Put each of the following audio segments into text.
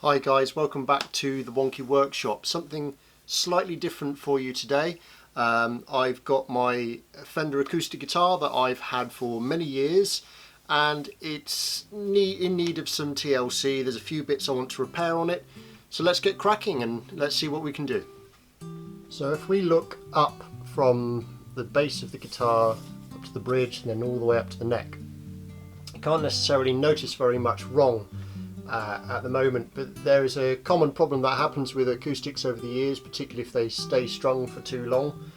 Hi guys, welcome back to the Wonky Workshop. Something slightly different for you today. I've got my Fender Acoustic guitar that I've had for many years, and it's in need of some TLC. There's a few bits I want to repair on it, so let's get cracking and let's see what we can do. So if we look up from the base of the guitar up to the bridge and then all the way up to the neck, you can't necessarily notice very much wrong at the moment, but there is a common problem that happens with acoustics over the years, particularly if they stay strung for too long.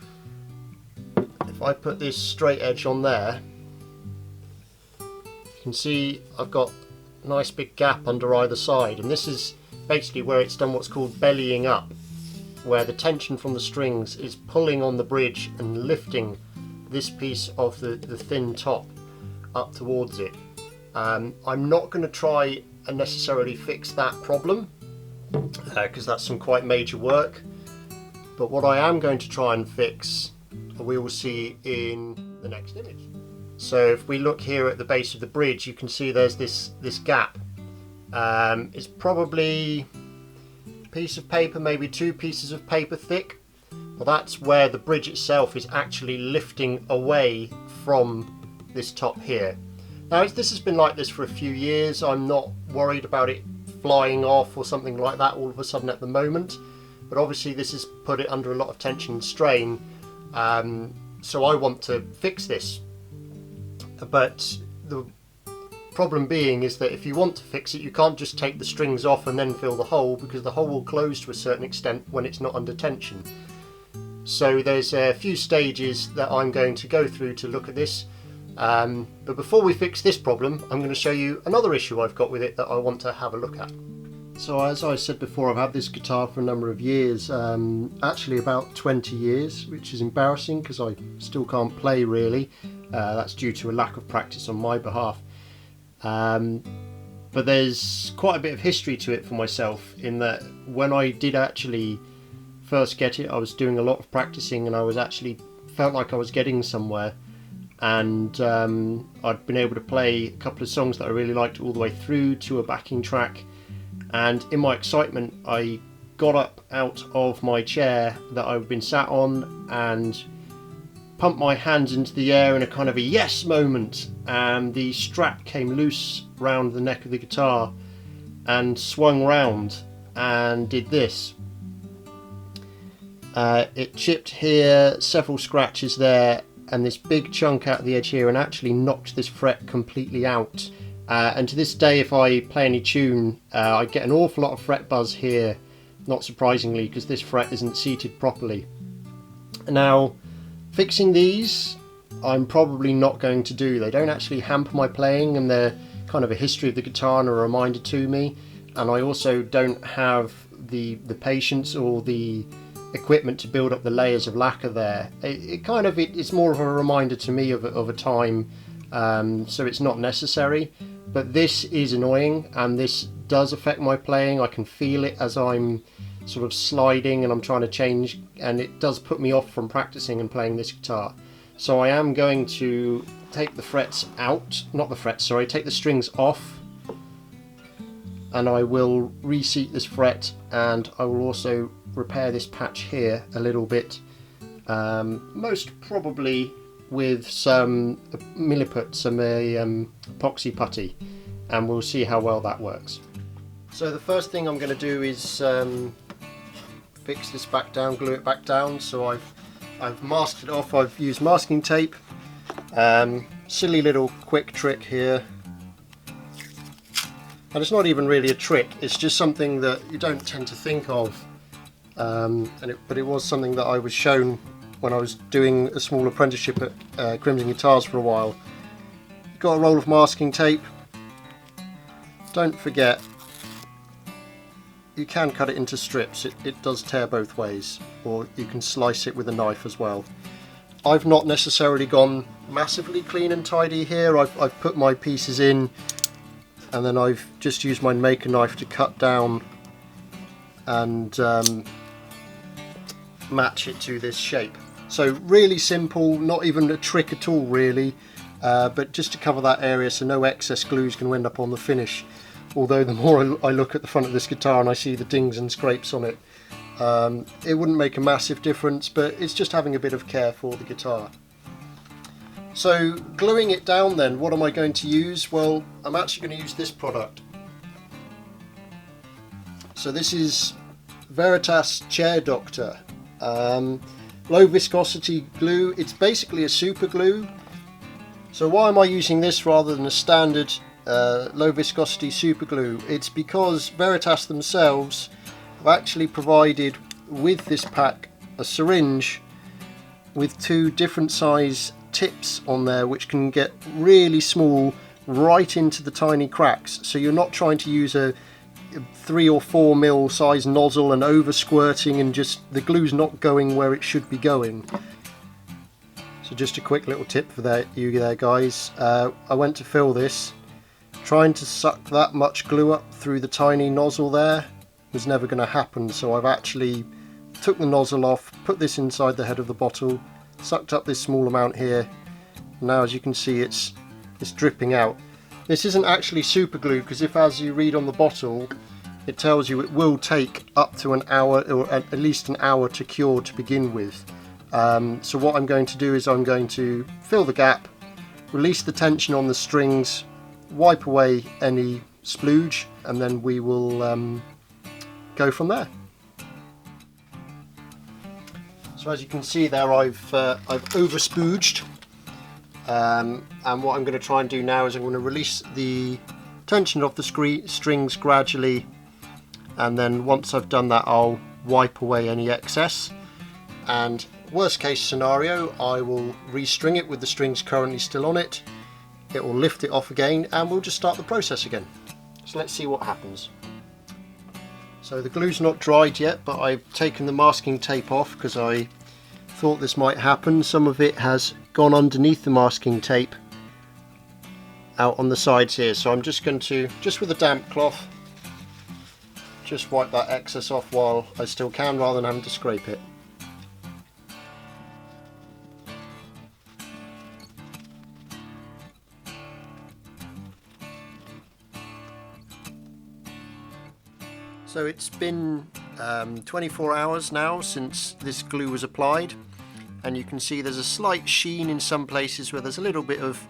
If I put this straight edge on there, you can see I've got a nice big gap under either side, and this is basically where it's done what's called bellying up, where the tension from the strings is pulling on the bridge and lifting this piece of the thin top up towards it. I'm not going to try and necessarily fix that problem because that's some quite major work, but what I am going to try and fix we will see in the next image. So if we look here at the base of the bridge, you can see there's this gap. It's probably a piece of paper, maybe 2 pieces of paper thick. Well, that's where the bridge itself is actually lifting away from this top here. Now this has been like this for a few years. I'm not worried about it flying off or something like that all of a sudden at the moment, but obviously this has put it under a lot of tension and strain, so I want to fix this. But the problem being is that if you want to fix it, you can't just take the strings off and then fill the hole, because the hole will close to a certain extent when it's not under tension. So there's a few stages that I'm going to go through to look at this. But before we fix this problem, I'm going to show you another issue I've got with it that I want to have a look at. So as I said before, I've had this guitar for a number of years, actually about 20 years, which is embarrassing because I still can't play really. That's due to a lack of practice on my behalf. But there's quite a bit of history to it for myself, in that when I did actually first get it, I was doing a lot of practicing and I was actually felt like I was getting somewhere. And I'd been able to play a couple of songs that I really liked all the way through to a backing track, and in my excitement I got up out of my chair that I'd been sat on and pumped my hands into the air in a kind of a yes moment, and the strap came loose round the neck of the guitar and swung round and did this. It chipped here, several scratches there, and this big chunk out of the edge here, and actually knocked this fret completely out. And to this day, if I play any tune, I get an awful lot of fret buzz here, not surprisingly, because this fret isn't seated properly. Now, fixing these, I'm probably not going to do. They don't actually hamper my playing, and they're kind of a history of the guitar and a reminder to me. And I also don't have the patience or the equipment to build up the layers of lacquer there. It's more of a reminder to me of a time, so it's not necessary. But this is annoying, and this does affect my playing. I can feel it as I'm sort of sliding and I'm trying to change, and it does put me off from practicing and playing this guitar. So I am going to take the frets out, take the strings off, and I will reseat this fret, and I will also repair this patch here a little bit, most probably with some milliput, some epoxy putty, and we'll see how well that works. So the first thing I'm going to do is fix this back down, glue it back down. So I've masked it off. I've used masking tape. Silly little quick trick here. And it's not even really a trick, it's just something that you don't tend to think of. But it was something that I was shown when I was doing a small apprenticeship at Crimson Guitars for a while. You've got a roll of masking tape. Don't forget, you can cut it into strips. It does tear both ways, or you can slice it with a knife as well. I've not necessarily gone massively clean and tidy here. I've put my pieces in, and then I've just used my maker knife to cut down and match it to this shape. So really simple, not even a trick at all really, but just to cover that area so no excess glue is going to end up on the finish. although the more I look at the front of this guitar and I see the dings and scrapes on it, it wouldn't make a massive difference, but it's just having a bit of care for the guitar. So gluing it down then, what am I going to use? Well, I'm actually going to use this product. So this is Veritas Chair Doctor. Low viscosity glue. It's basically a super glue. So why am I using this rather than a standard low viscosity super glue? It's because Veritas themselves have actually provided with this pack a syringe with 2 different size tips on there, which can get really small right into the tiny cracks. So you're not trying to use a 3 or 4 mil size nozzle and over squirting, and just the glue's not going where it should be going. So just a quick little tip for you there guys. I went to fill this, trying to suck that much glue up through the tiny nozzle there was never going to happen, so I've actually took the nozzle off, put this inside the head of the bottle, sucked up this small amount here. Now as you can see it's dripping out. This isn't actually super glue, because if, as you read on the bottle, it tells you it will take up to an hour, or at least an hour, to cure to begin with. So what I'm going to do is I'm going to fill the gap, release the tension on the strings, wipe away any splooge, and then we will go from there. So as you can see there, I've over spooged. And what I'm going to try and do now is I'm going to release the tension of the strings gradually, and then once I've done that I'll wipe away any excess, and worst case scenario I will restring it with the strings currently still on it. It will lift it off again and we'll just start the process again. So let's see what happens. So the glue's not dried yet, but I've taken the masking tape off because I thought this might happen. Some of it has gone underneath the masking tape out on the sides here, so I'm just going to, just with a damp cloth, just wipe that excess off while I still can, rather than having to scrape it. So it's been 24 hours now since this glue was applied, and you can see there's a slight sheen in some places where there's a little bit of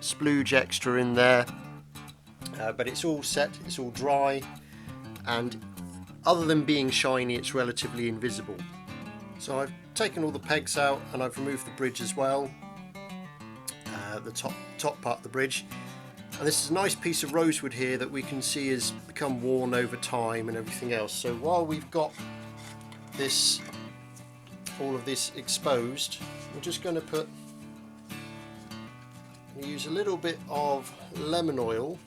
splooge extra in there, but it's all set, it's all dry, and other than being shiny it's relatively invisible. So I've taken all the pegs out and I've removed the bridge as well, the top part of the bridge. And this is a nice piece of rosewood here that we can see has become worn over time and everything else. So while we've got this, all of this exposed, we're just going to use a little bit of lemon oil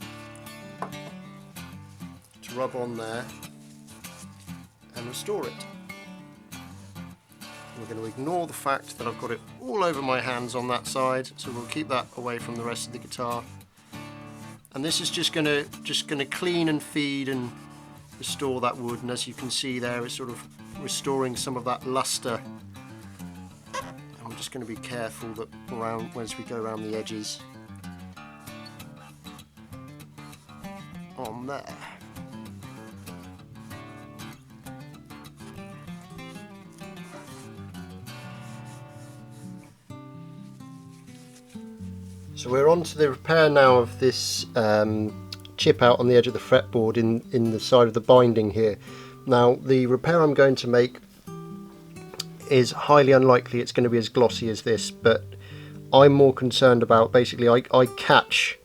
to rub on there and restore it. We're going to ignore the fact that I've got it all over my hands on that side, so we'll keep that away from the rest of the guitar. And this is just going to clean and feed and restore that wood, and as you can see there, it's sort of restoring some of that luster. And we're just going to be careful that as we go around the edges on there. So we're on to the repair now of this chip out on the edge of the fretboard in the side of the binding here. Now the repair I'm going to make is highly unlikely it's going to be as glossy as this, but I'm more concerned about, basically I catch,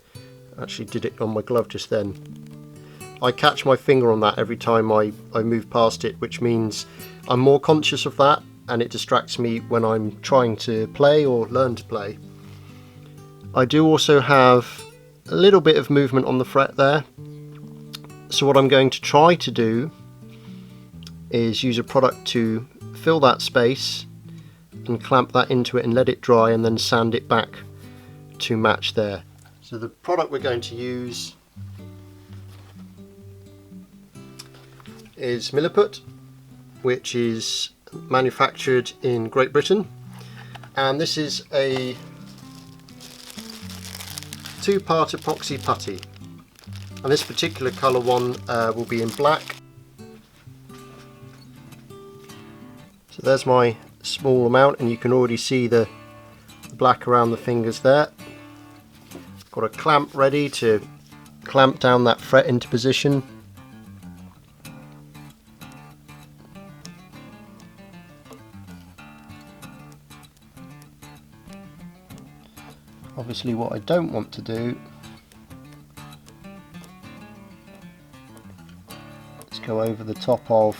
actually did it on my glove just then, I catch my finger on that every time I move past it, which means I'm more conscious of that and it distracts me when I'm trying to play or learn to play. I do also have a little bit of movement on the fret there, so what I'm going to try to do is use a product to fill that space and clamp that into it and let it dry, and then sand it back to match there. So the product we're going to use is Milliput, which is manufactured in Great Britain, and this is a 2-part epoxy putty. and this particular colour one will be in black. So there's my small amount, and you can already see the black around the fingers there. Got a clamp ready to clamp down that fret into position. Obviously what I don't want to do is go over the top of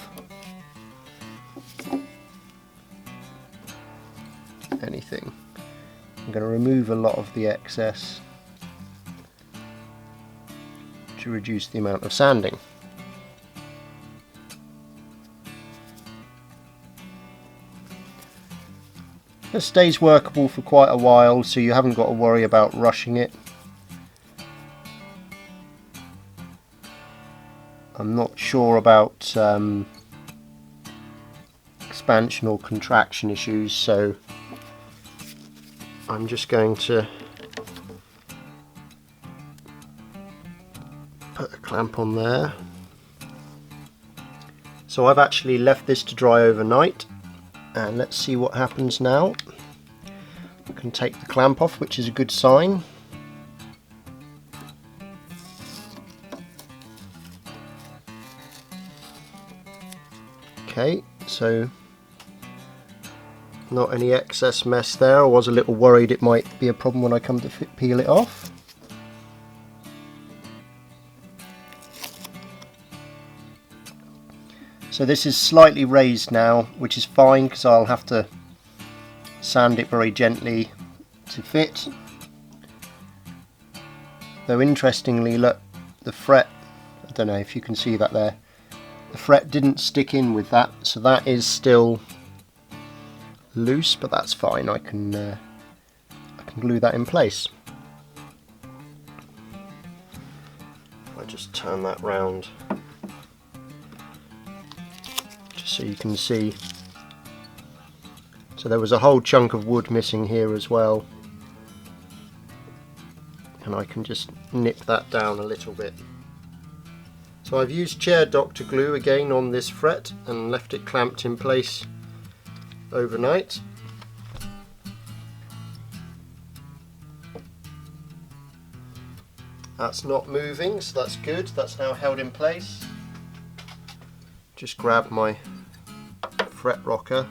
anything. I'm going to remove a lot of the excess to reduce the amount of sanding. It stays workable for quite a while, so you haven't got to worry about rushing it. I'm not sure about expansion or contraction issues, so I'm just going to put a clamp on there. So I've actually left this to dry overnight, and let's see what happens now. I can take the clamp off, which is a good sign. Okay, so not any excess mess there. I was a little worried it might be a problem when I come to peel it off. So this is slightly raised now, which is fine because I'll have to sand it very gently to fit. Though interestingly, look, the fret, I don't know if you can see that there, the fret didn't stick in with that, so that is still loose, but that's fine. I can glue that in place. If I just turn that round, just so you can see. So there was a whole chunk of wood missing here as well, and I can just nip that down a little bit. So I've used chair doctor glue again on this fret and left it clamped in place overnight. That's not moving, so that's good. That's now held in place. Just grab my fret rocker.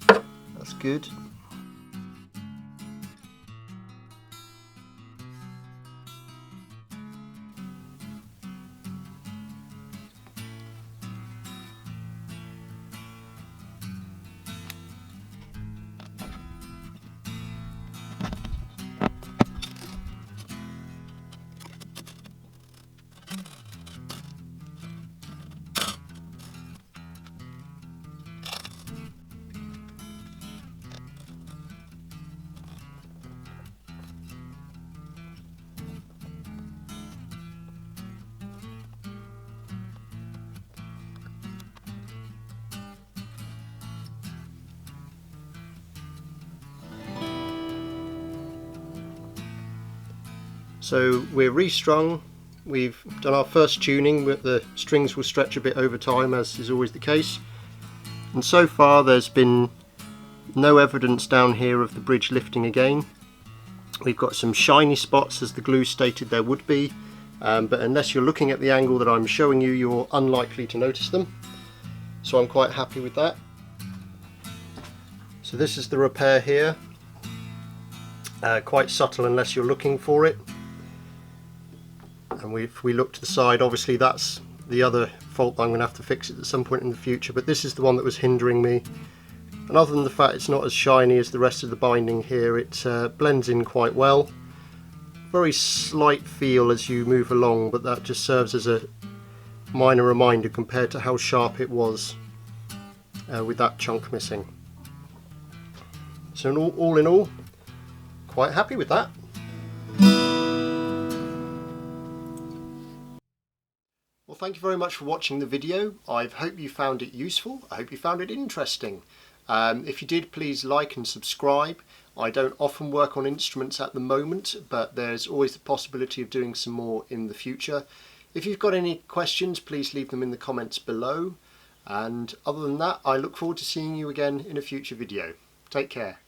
That's good. So we're restrung, we've done our first tuning, but the strings will stretch a bit over time, as is always the case. And so far there's been no evidence down here of the bridge lifting again. We've got some shiny spots, as the glue stated there would be, but unless you're looking at the angle that I'm showing you, you're unlikely to notice them. So I'm quite happy with that. So this is the repair here. Quite subtle unless you're looking for it. And if we look to the side, obviously that's the other fault that I'm going to have to fix it at some point in the future, but this is the one that was hindering me. And other than the fact it's not as shiny as the rest of the binding here, it blends in quite well. Very slight feel as you move along, but that just serves as a minor reminder compared to how sharp it was with that chunk missing. So all in all, quite happy with that. Well, thank you very much for watching the video. I hope you found it useful. I hope you found it interesting. If you did, please like and subscribe. I don't often work on instruments at the moment, but there's always the possibility of doing some more in the future. If you've got any questions, please leave them in the comments below. And other than that, I look forward to seeing you again in a future video. Take care.